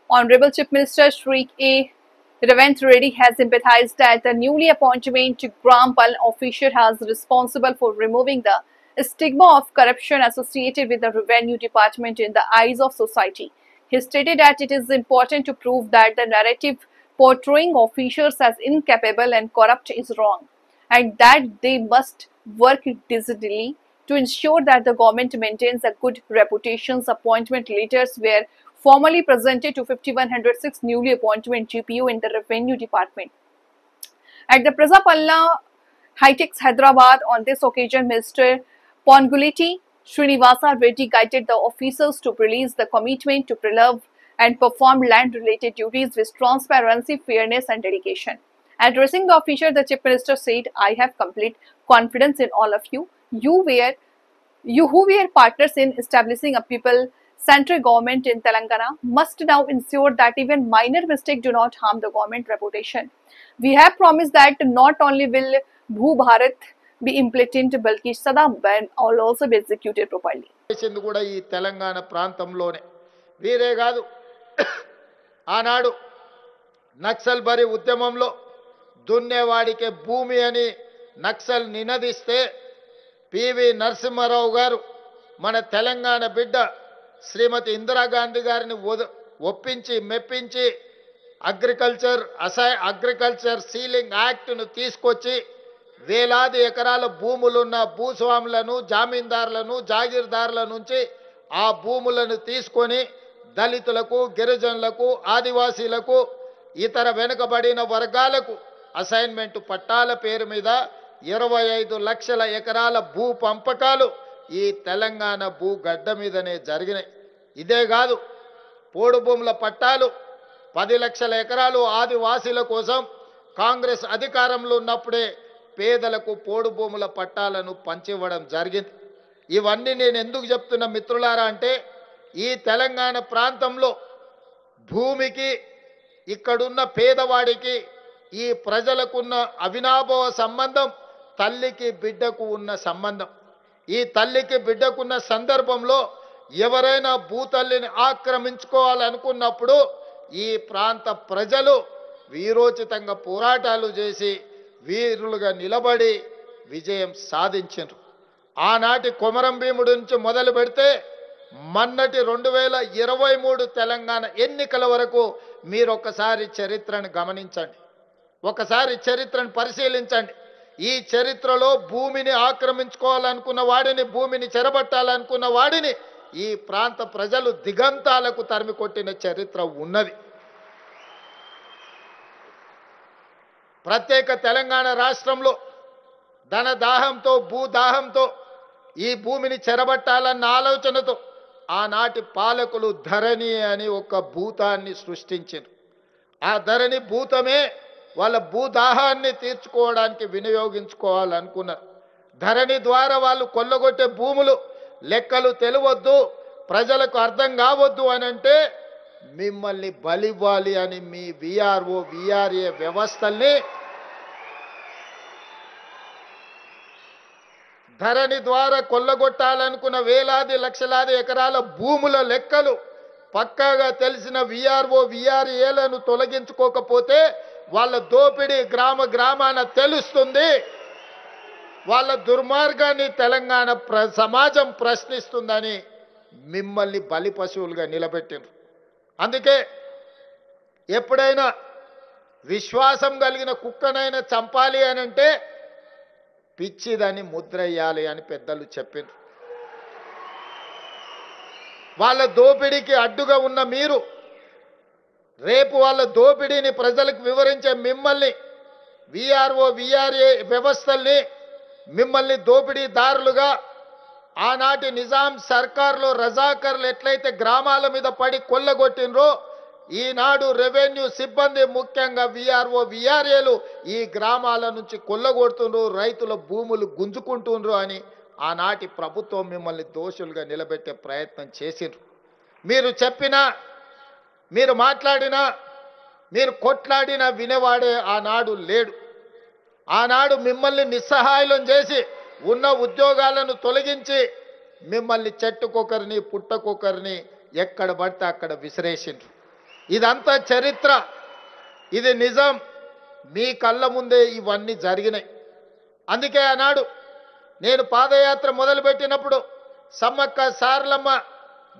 Honorable Chief Minister Shri A. Revant Reddy has empathized that the newly appointed Gram Pal officer is responsible for removing the stigma of corruption associated with the revenue department in the eyes of society. He stated that it is important to prove that the narrative portraying officials as incapable and corrupt is wrong, and that they must work diligently to ensure that the government maintains a good reputation. Appointment letters were formally presented to 5106 newly appointed GPO in the Revenue Department. At the Prajapalna High-Tech Hyderabad, on this occasion, Mr. Ponguliti Srinivasa Reddy guided the officers to release the commitment to preserve and perform land-related duties with transparency, fairness and dedication. Addressing the officer, the Chief Minister said, "I have complete confidence in all of you. You who were partners in establishing a people-centered government in Telangana must now ensure that even minor mistakes do not harm the government reputation. We have promised that not only will Bhu Bharat be implemented, balki Sada Ban will also be executed properly." చేసింది కూడా ఈ తెలంగాణ ప్రాంతంలోనే. వీరే కాదు, ఆనాడు నక్సల్ బరి ఉద్యమంలో దున్నేవాడికే భూమి అని నక్సల్ నినదిస్తే పివి నరసింహారావు గారు మన తెలంగాణ బిడ్డ శ్రీమతి ఇందిరాగాంధీ గారిని ఒప్పించి మెప్పించి అగ్రికల్చర్ సీలింగ్ యాక్ట్ను తీసుకొచ్చి వేలాది ఎకరాల భూములున్న భూస్వాములను, జామీందారులను, జాగీర్దారుల నుంచి ఆ భూములను తీసుకొని దళితులకు, గిరిజనులకు, ఆదివాసీలకు, ఇతర వెనుకబడిన వర్గాలకు అసైన్మెంట్ పట్టాల పేరు మీద 25 లక్షల ఎకరాల భూ పంపకాలు ఈ తెలంగాణ భూగడ్డ మీదనే జరిగినాయి. ఇదే కాదు, పోడు భూముల పట్టాలు 10 లక్షల ఎకరాలు ఆదివాసీల కోసం కాంగ్రెస్ అధికారంలో ఉన్నప్పుడే పేదలకు పోడు భూముల పట్టాలను పంచివ్వడం జరిగింది. ఇవన్నీ నేను ఎందుకు చెప్తున్నా మిత్రులారా అంటే, ఈ తెలంగాణ ప్రాంతంలో భూమికి, ఇక్కడున్న పేదవాడికి, ఈ ప్రజలకున్న అవినాభావ సంబంధం తల్లికి బిడ్డకు ఉన్న సంబంధం. ఈ తల్లికి బిడ్డకున్న సందర్భంలో ఎవరైనా భూతల్లిని ఆక్రమించుకోవాలనుకున్నప్పుడు ఈ ప్రాంత ప్రజలు వీరోచితంగా పోరాటాలు చేసి వీరులుగా నిలబడి విజయం సాధించారు. ఆనాటి కొమరం భీముడి నుంచి మొదలు పెడితే మొన్నటి 2023 తెలంగాణ ఎన్నికల వరకు మీరు ఒకసారి చరిత్రను గమనించండి, ఒకసారి చరిత్రను పరిశీలించండి. ఈ చరిత్రలో భూమిని ఆక్రమించుకోవాలనుకున్న వాడిని, భూమిని చెరబట్టాలనుకున్న వాడిని ఈ ప్రాంత ప్రజలు దిగంతాలకు తరిమి కొట్టిన చరిత్ర ఉన్నది. ప్రత్యేక తెలంగాణ రాష్ట్రంలో ధనదాహంతో, భూదాహంతో ఈ భూమిని చెరబట్టాలన్న ఆలోచనతో ఆనాటి పాలకులు ధరణి అని ఒక భూతాన్ని సృష్టించారు. ఆ ధరణి భూతమే వాళ్ళ భూదాహాన్ని తీర్చుకోవడానికి వినియోగించుకోవాలనుకున్నారు. ధరణి ద్వారా వాళ్ళు కొల్లగొట్టే భూములు లెక్కలు తెలియవద్దు, ప్రజలకు అర్థం కావద్దు అని అంటే మిమ్మల్ని బలివ్వాలి అని మీ విఆర్ఓ, విఆర్ఏ వ్యవస్థల్ని ధరణి ద్వారా కొల్లగొట్టాలనుకున్న వేలాది లక్షలాది ఎకరాల భూముల లెక్కలు పక్కాగా తెలిసిన విఆర్ఓ, విఆర్ఏలను తొలగించుకోకపోతే వాళ్ళ దోపిడీ గ్రామాన తెలుస్తుంది. వాళ్ళ దుర్మార్గాన్ని తెలంగాణ సమాజం ప్రశ్నిస్తుందని మిమ్మల్ని బలి పశువులుగా నిలబెట్టారు. అందుకే ఎప్పుడైనా విశ్వాసం కలిగిన కుక్కనైనా చంపాలి అని అంటే పిచ్చిదని ముద్రయ్యాలి అని పెద్దలు చెప్పారు. వాళ్ళ దోపిడీకి అడ్డుగా ఉన్న మీరు రేపు వాళ్ళ దోపిడీని ప్రజలకు వివరించే మిమ్మల్ని, విఆర్ఓ, విఆర్ఏ వ్యవస్థల్ని మిమ్మల్ని దోపిడీదారులుగా ఆనాటి నిజాం సర్కార్లో రజాకర్లు ఎట్లయితే గ్రామాల మీద పడి కొల్లగొట్టినరో ఈనాడు రెవెన్యూ సిబ్బంది, ముఖ్యంగా విఆర్ఓ, విఆర్ఏలు ఈ గ్రామాల నుంచి కొల్లగొడుతుండ్రు, రైతుల భూములు గుంజుకుంటుండ్రు అని ఆనాటి ప్రభుత్వం మిమ్మల్ని దోషులుగా నిలబెట్టే ప్రయత్నం చేసిండ్రు. మీరు చెప్పినా, మీరు మాట్లాడినా, మీరు కొట్లాడినా వినేవాడే ఆనాడు లేడు. ఆనాడు మిమ్మల్ని నిస్సహాయులను చేసి ఉన్న ఉద్యోగాలను తొలగించి మిమ్మల్ని చెట్టుకొకరిని, పుట్టకొకరిని ఎక్కడ పడితే అక్కడ విసిరేసిండ్రు. ఇదంతా చరిత్ర, ఇది నిజం. మీ కళ్ళ ముందే ఇవన్నీ జరిగినాయి. అందుకే ఆనాడు నేను పాదయాత్ర మొదలుపెట్టినప్పుడు సమ్మక్క సారలమ్మ